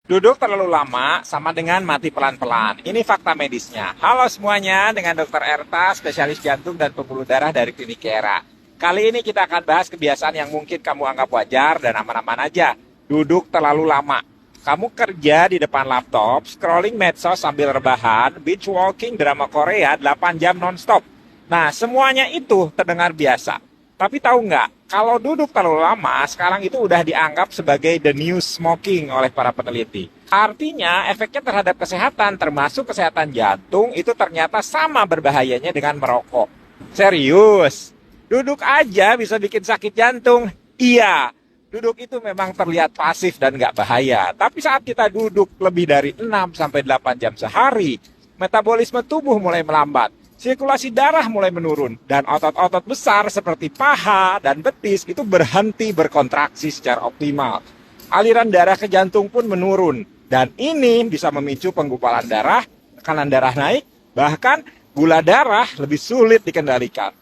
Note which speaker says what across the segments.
Speaker 1: Duduk terlalu lama sama dengan mati pelan-pelan. Ini fakta medisnya. Halo semuanya, dengan Dr. Erta, spesialis jantung dan pembuluh darah dari Klinik Kera. Kali ini kita akan bahas kebiasaan yang mungkin kamu anggap wajar dan aman-aman aja. Duduk terlalu lama. Kamu kerja di depan laptop, scrolling medsos sambil rebahan, binge walking drama Korea 8 jam nonstop. Nah, semuanya itu terdengar biasa. Tapi tahu nggak, kalau duduk terlalu lama, sekarang itu udah dianggap sebagai the new smoking oleh para peneliti. Artinya, efeknya terhadap kesehatan, termasuk kesehatan jantung, itu ternyata sama berbahayanya dengan merokok. Serius, duduk aja bisa bikin sakit jantung. Iya, duduk itu memang terlihat pasif dan nggak bahaya. Tapi saat kita duduk lebih dari 6-8 jam sehari, metabolisme tubuh mulai melambat. Sirkulasi darah mulai menurun dan otot-otot besar seperti paha dan betis itu berhenti berkontraksi secara optimal. Aliran darah ke jantung pun menurun dan ini bisa memicu penggumpalan darah, tekanan darah naik, bahkan gula darah lebih sulit dikendalikan.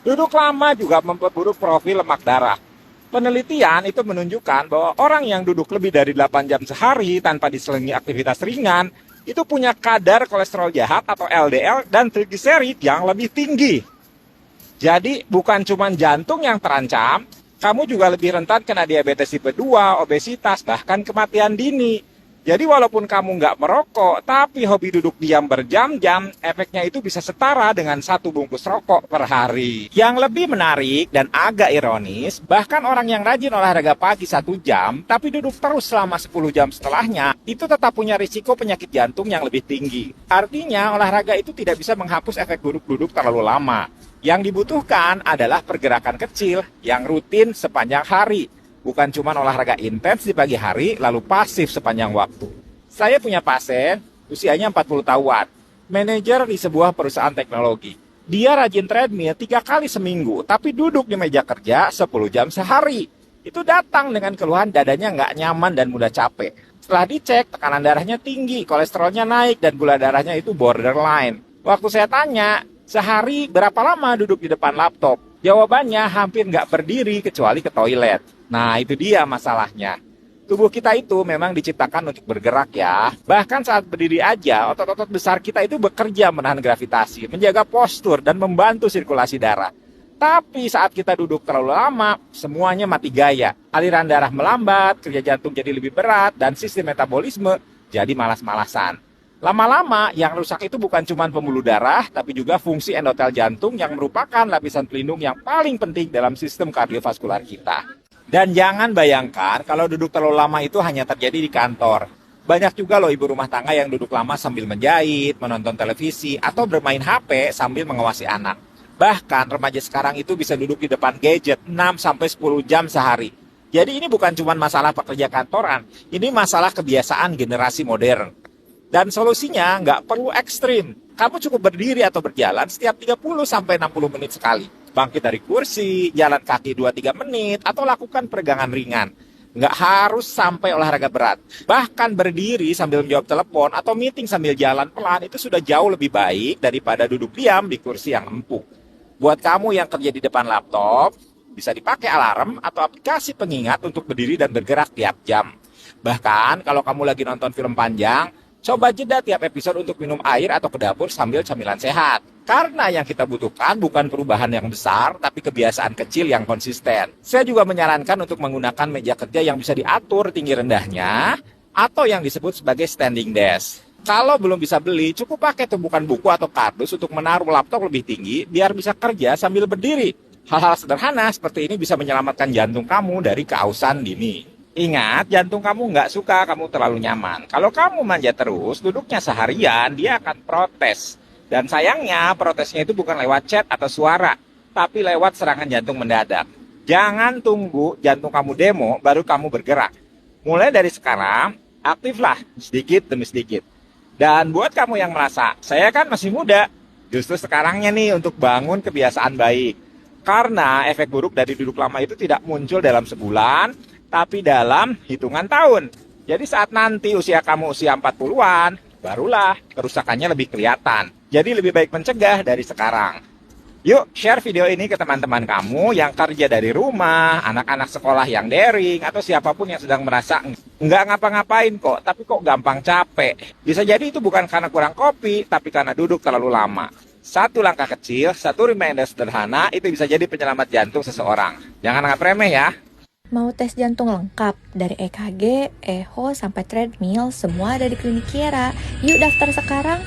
Speaker 1: Duduk lama juga memperburuk profil lemak darah. Penelitian itu menunjukkan bahwa orang yang duduk lebih dari 8 jam sehari tanpa diselingi aktivitas ringan itu punya kadar kolesterol jahat atau LDL dan trigliserid yang lebih tinggi. Jadi bukan cuma jantung yang terancam, kamu juga lebih rentan kena diabetes tipe 2, obesitas, bahkan kematian dini. Jadi walaupun kamu nggak merokok, tapi hobi duduk diam berjam-jam, efeknya itu bisa setara dengan 1 bungkus rokok per hari. Yang lebih menarik dan agak ironis, bahkan orang yang rajin olahraga pagi 1 jam, tapi duduk terus selama 10 jam setelahnya, itu tetap punya risiko penyakit jantung yang lebih tinggi. Artinya, olahraga itu tidak bisa menghapus efek buruk duduk terlalu lama. Yang dibutuhkan adalah pergerakan kecil yang rutin sepanjang hari. Bukan cuma olahraga intens di pagi hari, lalu pasif sepanjang waktu. Saya punya pasien, usianya 40 tahun, manajer di sebuah perusahaan teknologi. Dia rajin treadmill 3 kali seminggu, tapi duduk di meja kerja 10 jam sehari. Itu datang dengan keluhan dadanya nggak nyaman dan mudah capek. Setelah dicek, tekanan darahnya tinggi, kolesterolnya naik, dan gula darahnya itu borderline. Waktu saya tanya, sehari berapa lama duduk di depan laptop? Jawabannya hampir nggak berdiri kecuali ke toilet. Nah, itu dia masalahnya. Tubuh kita itu memang diciptakan untuk bergerak ya. Bahkan saat berdiri aja, otot-otot besar kita itu bekerja menahan gravitasi, menjaga postur, dan membantu sirkulasi darah. Tapi saat kita duduk terlalu lama, semuanya mati gaya. Aliran darah melambat, kerja jantung jadi lebih berat, dan sistem metabolisme jadi malas-malasan. Lama-lama, yang rusak itu bukan cuma pembuluh darah, tapi juga fungsi endotel jantung yang merupakan lapisan pelindung yang paling penting dalam sistem kardiovaskular kita. Dan jangan bayangkan kalau duduk terlalu lama itu hanya terjadi di kantor. Banyak juga loh ibu rumah tangga yang duduk lama sambil menjahit, menonton televisi, atau bermain HP sambil mengawasi anak. Bahkan remaja sekarang itu bisa duduk di depan gadget 6-10 jam sehari. Jadi ini bukan cuma masalah pekerja kantoran, ini masalah kebiasaan generasi modern. Dan solusinya nggak perlu ekstrim. Kamu cukup berdiri atau berjalan setiap 30-60 menit sekali. Bangkit dari kursi, jalan kaki 2-3 menit, atau lakukan peregangan ringan. Nggak harus sampai olahraga berat. Bahkan berdiri sambil menjawab telepon atau meeting sambil jalan pelan itu sudah jauh lebih baik daripada duduk diam di kursi yang empuk. Buat kamu yang kerja di depan laptop, bisa dipakai alarm atau aplikasi pengingat untuk berdiri dan bergerak tiap jam. Bahkan kalau kamu lagi nonton film panjang, coba jeda tiap episode untuk minum air atau ke dapur sambil camilan sehat. Karena yang kita butuhkan bukan perubahan yang besar, tapi kebiasaan kecil yang konsisten. Saya juga menyarankan untuk menggunakan meja kerja yang bisa diatur tinggi rendahnya, atau yang disebut sebagai standing desk. Kalau belum bisa beli, cukup pakai tumpukan buku atau kardus untuk menaruh laptop lebih tinggi, biar bisa kerja sambil berdiri. Hal-hal sederhana seperti ini bisa menyelamatkan jantung kamu dari keausan dini. Ingat, jantung kamu nggak suka kamu terlalu nyaman. Kalau kamu manja terus, duduknya seharian, dia akan protes. Dan sayangnya, protesnya itu bukan lewat chat atau suara, tapi lewat serangan jantung mendadak. Jangan tunggu jantung kamu demo, baru kamu bergerak. Mulai dari sekarang, aktiflah sedikit demi sedikit. Dan buat kamu yang merasa, saya kan masih muda, justru sekarangnya nih untuk bangun kebiasaan baik. Karena efek buruk dari duduk lama itu tidak muncul dalam sebulan, tapi dalam hitungan tahun. Jadi saat nanti usia kamu usia 40-an, barulah kerusakannya lebih kelihatan. Jadi lebih baik mencegah dari sekarang. Yuk, share video ini ke teman-teman kamu yang kerja dari rumah, anak-anak sekolah yang daring, atau siapapun yang sedang merasa nggak ngapa-ngapain kok, tapi kok gampang capek. Bisa jadi itu bukan karena kurang kopi, tapi karena duduk terlalu lama. Satu langkah kecil, satu reminder sederhana, itu bisa jadi penyelamat jantung seseorang. Jangan anggap remeh ya.
Speaker 2: Mau tes jantung lengkap dari EKG, echo, sampai treadmill, semua ada di Klinik Kiara. Yuk daftar sekarang.